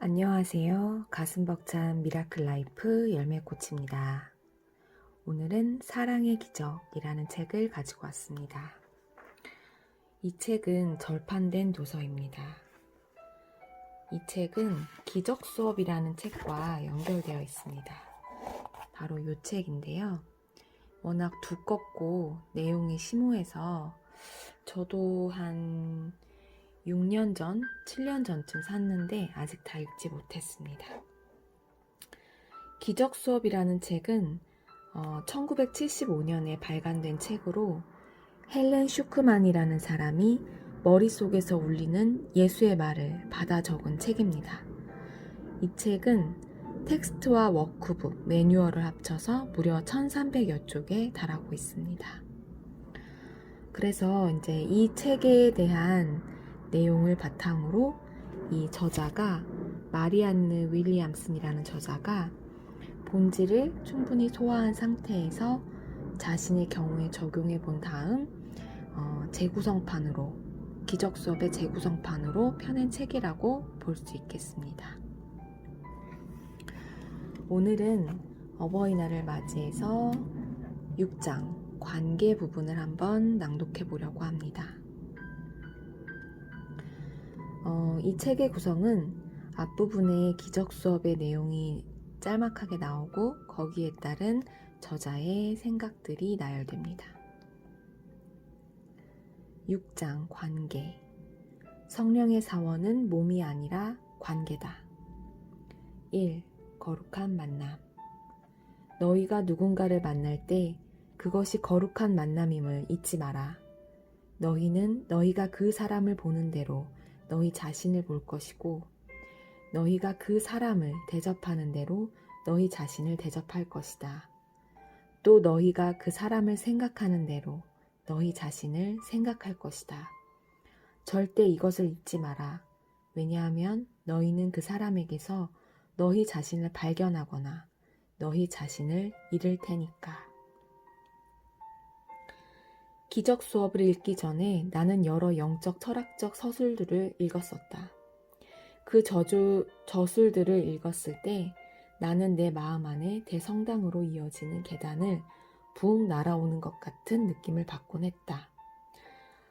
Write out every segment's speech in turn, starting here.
안녕하세요. 가슴 벅찬 미라클 라이프 열매꽃입니다. 오늘은 사랑의 기적이라는 책을 가지고 왔습니다. 이 책은 절판된 도서입니다. 이 책은 기적 수업이라는 책과 연결되어 있습니다. 바로 이 책인데요. 워낙 두껍고 내용이 심오해서 저도 한 6년 전, 7년 전쯤 샀는데 아직 다 읽지 못했습니다. 기적 수업이라는 책은 1975년에 발간된 책으로 헬렌 슈크만이라는 사람이 머릿속에서 울리는 예수의 말을 받아 적은 책입니다. 이 책은 텍스트와 워크북, 매뉴얼을 합쳐서 무려 1300여 쪽에 달하고 있습니다. 그래서 이제 이 책에 대한 내용을 바탕으로 이 저자가 마리안느 윌리엄슨이라는 저자가 본질을 충분히 소화한 상태에서 자신의 경우에 적용해 본 다음 재구성판으로 기적 수업의 재구성판으로 펴낸 책이라고 볼 수 있겠습니다. 오늘은 어버이날을 맞이해서 6장 관계 부분을 한번 낭독해 보려고 합니다. 이 책의 구성은 앞부분에 기적 수업의 내용이 짤막하게 나오고 거기에 따른 저자의 생각들이 나열됩니다. 6장 관계. 성령의 사원은 몸이 아니라 관계다. 1. 거룩한 만남. 너희가 누군가를 만날 때 그것이 거룩한 만남임을 잊지 마라. 너희는 너희가 그 사람을 보는 대로 너희 자신을 볼 것이고 너희가 그 사람을 대접하는 대로 너희 자신을 대접할 것이다. 또 너희가 그 사람을 생각하는 대로 너희 자신을 생각할 것이다. 절대 이것을 잊지 마라. 왜냐하면 너희는 그 사람에게서 너희 자신을 발견하거나 너희 자신을 잃을 테니까. 기적 수업을 읽기 전에 나는 여러 영적 철학적 서술들을 읽었었다. 그 저술들을 읽었을 때 나는 내 마음 안에 대성당으로 이어지는 계단을 붕 날아오는 것 같은 느낌을 받곤 했다.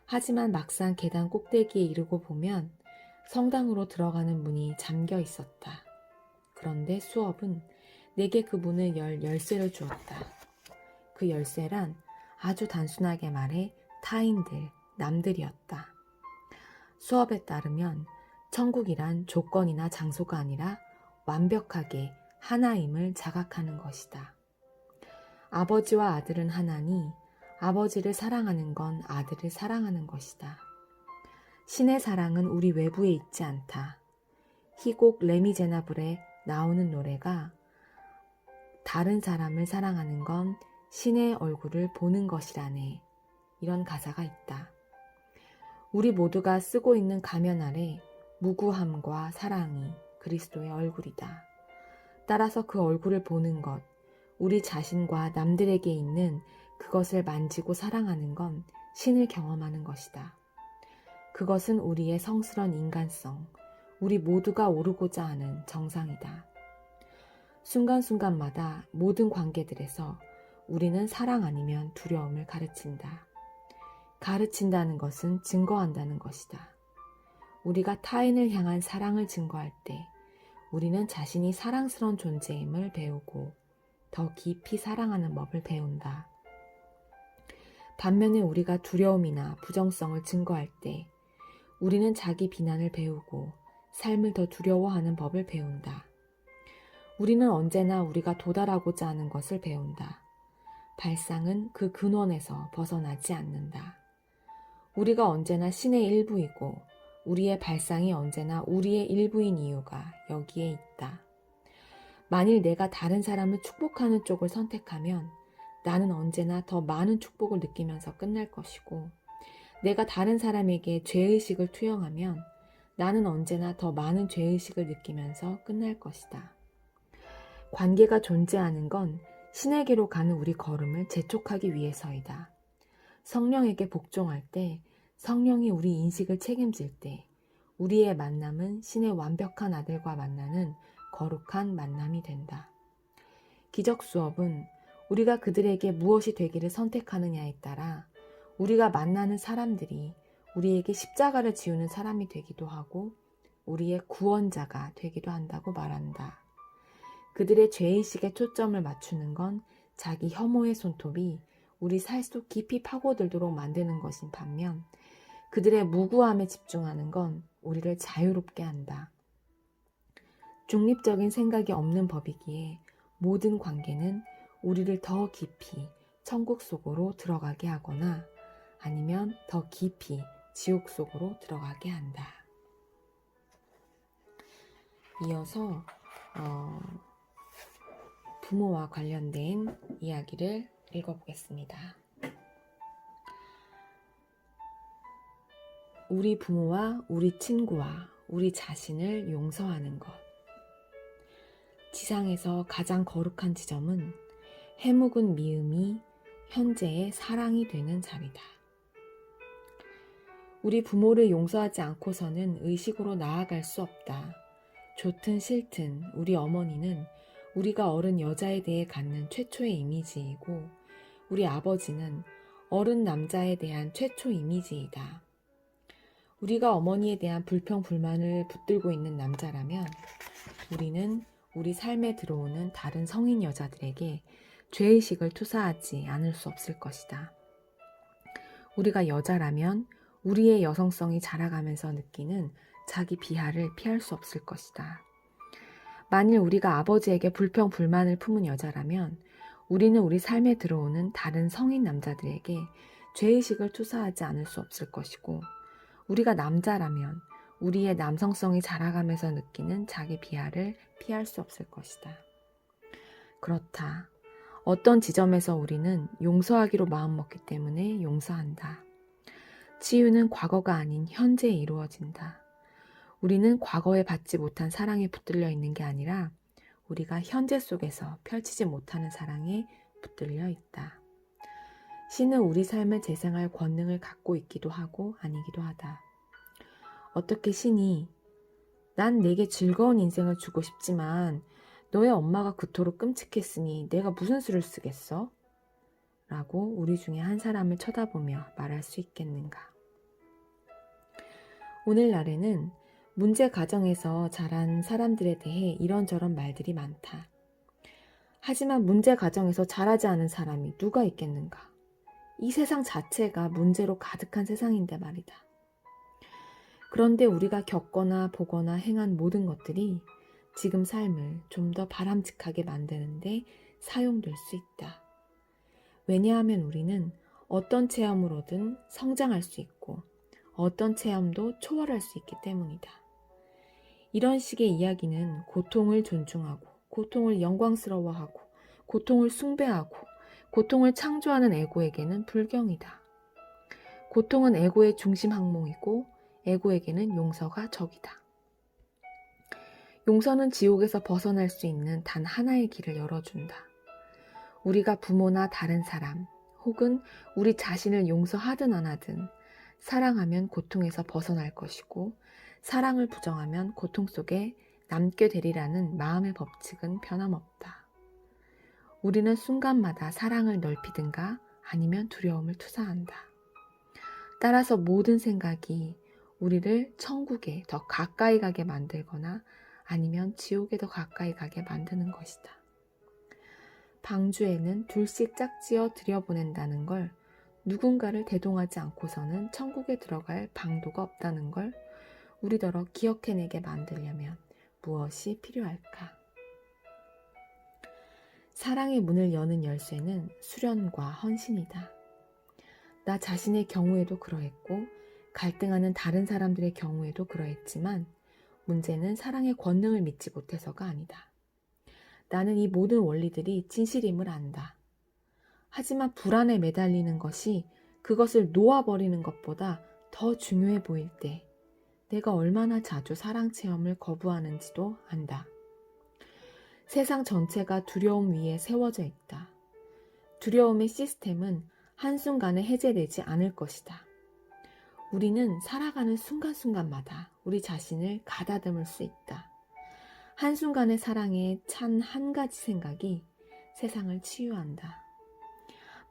하지만 막상 계단 꼭대기에 이르고 보면 성당으로 들어가는 문이 잠겨 있었다. 그런데 수업은 내게 그 문을 열 열쇠를 주었다. 그 열쇠란 아주 단순하게 말해 타인들, 남들이었다. 수업에 따르면 천국이란 조건이나 장소가 아니라 완벽하게 하나임을 자각하는 것이다. 아버지와 아들은 하나니 아버지를 사랑하는 건 아들을 사랑하는 것이다. 신의 사랑은 우리 외부에 있지 않다. 희곡 레미제나블에 나오는 노래가 다른 사람을 사랑하는 건 신의 얼굴을 보는 것이라네. 이런 가사가 있다. 우리 모두가 쓰고 있는 가면 아래 무구함과 사랑이 그리스도의 얼굴이다. 따라서 그 얼굴을 보는 것, 우리 자신과 남들에게 있는 그것을 만지고 사랑하는 건 신을 경험하는 것이다. 그것은 우리의 성스러운 인간성, 우리 모두가 오르고자 하는 정상이다. 순간순간마다 모든 관계들에서 우리는 사랑 아니면 두려움을 가르친다. 가르친다는 것은 증거한다는 것이다. 우리가 타인을 향한 사랑을 증거할 때 우리는 자신이 사랑스러운 존재임을 배우고 더 깊이 사랑하는 법을 배운다. 반면에 우리가 두려움이나 부정성을 증거할 때 우리는 자기 비난을 배우고 삶을 더 두려워하는 법을 배운다. 우리는 언제나 우리가 도달하고자 하는 것을 배운다. 발상은 그 근원에서 벗어나지 않는다. 우리가 언제나 신의 일부이고 우리의 발상이 언제나 우리의 일부인 이유가 여기에 있다. 만일 내가 다른 사람을 축복하는 쪽을 선택하면 나는 언제나 더 많은 축복을 느끼면서 끝날 것이고 내가 다른 사람에게 죄의식을 투영하면 나는 언제나 더 많은 죄의식을 느끼면서 끝날 것이다. 관계가 존재하는 건 신에게로 가는 우리 걸음을 재촉하기 위해서이다. 성령에게 복종할 때, 성령이 우리 인식을 책임질 때, 우리의 만남은 신의 완벽한 아들과 만나는 거룩한 만남이 된다. 기적 수업은 우리가 그들에게 무엇이 되기를 선택하느냐에 따라 우리가 만나는 사람들이 우리에게 십자가를 지우는 사람이 되기도 하고 우리의 구원자가 되기도 한다고 말한다. 그들의 죄의식에 초점을 맞추는 건 자기 혐오의 손톱이 우리 살 속 깊이 파고들도록 만드는 것인 반면 그들의 무구함에 집중하는 건 우리를 자유롭게 한다. 중립적인 생각이 없는 법이기에 모든 관계는 우리를 더 깊이 천국 속으로 들어가게 하거나 아니면 더 깊이 지옥 속으로 들어가게 한다. 이어서 부모와 관련된 이야기를 읽어보겠습니다. 우리 부모와 우리 친구와 우리 자신을 용서하는 것. 지상에서 가장 거룩한 지점은 해묵은 미음이 현재의 사랑이 되는 자리다. 우리 부모를 용서하지 않고서는 의식으로 나아갈 수 없다. 좋든 싫든 우리 어머니는 우리가 어른 여자에 대해 갖는 최초의 이미지이고 우리 아버지는 어른 남자에 대한 최초 이미지이다. 우리가 어머니에 대한 불평, 불만을 붙들고 있는 남자라면 우리는 우리 삶에 들어오는 다른 성인 여자들에게 죄의식을 투사하지 않을 수 없을 것이다. 우리가 여자라면 우리의 여성성이 자라가면서 느끼는 자기 비하를 피할 수 없을 것이다. 만일 우리가 아버지에게 불평, 불만을 품은 여자라면 우리는 우리 삶에 들어오는 다른 성인 남자들에게 죄의식을 투사하지 않을 수 없을 것이고 우리가 남자라면 우리의 남성성이 자라가면서 느끼는 자기 비하를 피할 수 없을 것이다. 그렇다. 어떤 지점에서 우리는 용서하기로 마음먹기 때문에 용서한다. 치유는 과거가 아닌 현재에 이루어진다. 우리는 과거에 받지 못한 사랑에 붙들려 있는 게 아니라 우리가 현재 속에서 펼치지 못하는 사랑에 붙들려 있다. 신은 우리 삶을 재생할 권능을 갖고 있기도 하고 아니기도 하다. 어떻게 신이 난 내게 즐거운 인생을 주고 싶지만 너의 엄마가 그토록 끔찍했으니 내가 무슨 수를 쓰겠어? 라고 우리 중에 한 사람을 쳐다보며 말할 수 있겠는가? 오늘날에는 문제 가정에서 자란 사람들에 대해 이런저런 말들이 많다. 하지만 문제 가정에서 자라지 않은 사람이 누가 있겠는가? 이 세상 자체가 문제로 가득한 세상인데 말이다. 그런데 우리가 겪거나 보거나 행한 모든 것들이 지금 삶을 좀 더 바람직하게 만드는데 사용될 수 있다. 왜냐하면 우리는 어떤 체험으로든 성장할 수 있고 어떤 체험도 초월할 수 있기 때문이다. 이런 식의 이야기는 고통을 존중하고 고통을 영광스러워하고 고통을 숭배하고 고통을 창조하는 에고에게는 불경이다. 고통은 에고의 중심 항목이고 에고에게는 용서가 적이다. 용서는 지옥에서 벗어날 수 있는 단 하나의 길을 열어준다. 우리가 부모나 다른 사람 혹은 우리 자신을 용서하든 안 하든 사랑하면 고통에서 벗어날 것이고 사랑을 부정하면 고통 속에 남게 되리라는 마음의 법칙은 변함없다. 우리는 순간마다 사랑을 넓히든가 아니면 두려움을 투사한다. 따라서 모든 생각이 우리를 천국에 더 가까이 가게 만들거나 아니면 지옥에 더 가까이 가게 만드는 것이다. 방주에는 둘씩 짝지어 들여보낸다는 걸 누군가를 대동하지 않고서는 천국에 들어갈 방도가 없다는 걸 우리더러 기억해내게 만들려면 무엇이 필요할까? 사랑의 문을 여는 열쇠는 수련과 헌신이다. 나 자신의 경우에도 그러했고 갈등하는 다른 사람들의 경우에도 그러했지만 문제는 사랑의 권능을 믿지 못해서가 아니다. 나는 이 모든 원리들이 진실임을 안다. 하지만 불안에 매달리는 것이 그것을 놓아버리는 것보다 더 중요해 보일 때 내가 얼마나 자주 사랑 체험을 거부하는지도 안다. 세상 전체가 두려움 위에 세워져 있다. 두려움의 시스템은 한순간에 해제되지 않을 것이다. 우리는 살아가는 순간순간마다 우리 자신을 가다듬을 수 있다. 한순간의 사랑에 찬 한 가지 생각이 세상을 치유한다.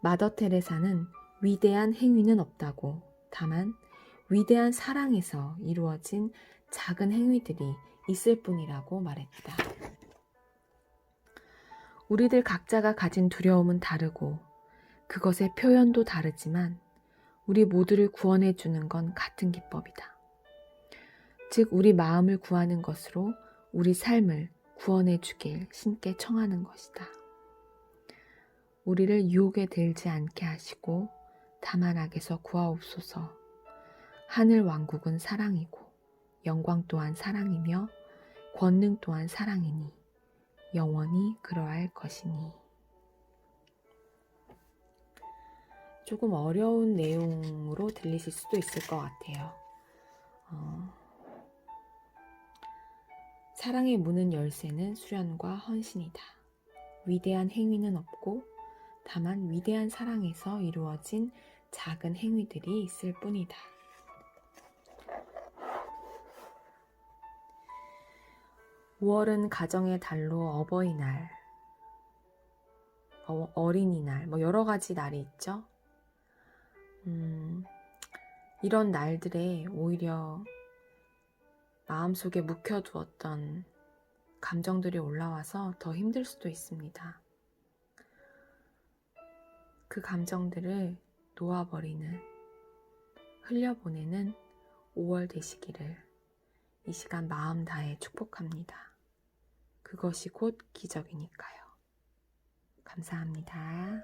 마더 테레사는 위대한 행위는 없다고, 다만 위대한 사랑에서 이루어진 작은 행위들이 있을 뿐이라고 말했다. 우리들 각자가 가진 두려움은 다르고 그것의 표현도 다르지만 우리 모두를 구원해 주는 건 같은 기법이다. 즉 우리 마음을 구하는 것으로 우리 삶을 구원해 주길 신께 청하는 것이다. 우리를 유혹에 들지 않게 하시고 다만 악에서 구하옵소서. 하늘 왕국은 사랑이고 영광 또한 사랑이며 권능 또한 사랑이니 영원히 그러할 것이니. 조금 어려운 내용으로 들리실 수도 있을 것 같아요. 사랑의 문은 열쇠는 수련과 헌신이다. 위대한 행위는 없고 다만 위대한 사랑에서 이루어진 작은 행위들이 있을 뿐이다. 5월은 가정의 달로 어버이날, 어린이날, 여러 가지 날이 있죠. 이런 날들에 오히려 마음속에 묵혀두었던 감정들이 올라와서 더 힘들 수도 있습니다. 그 감정들을 놓아버리는, 흘려보내는 5월 되시기를 이 시간 마음 다해 축복합니다. 그것이 곧 기적이니까요. 감사합니다.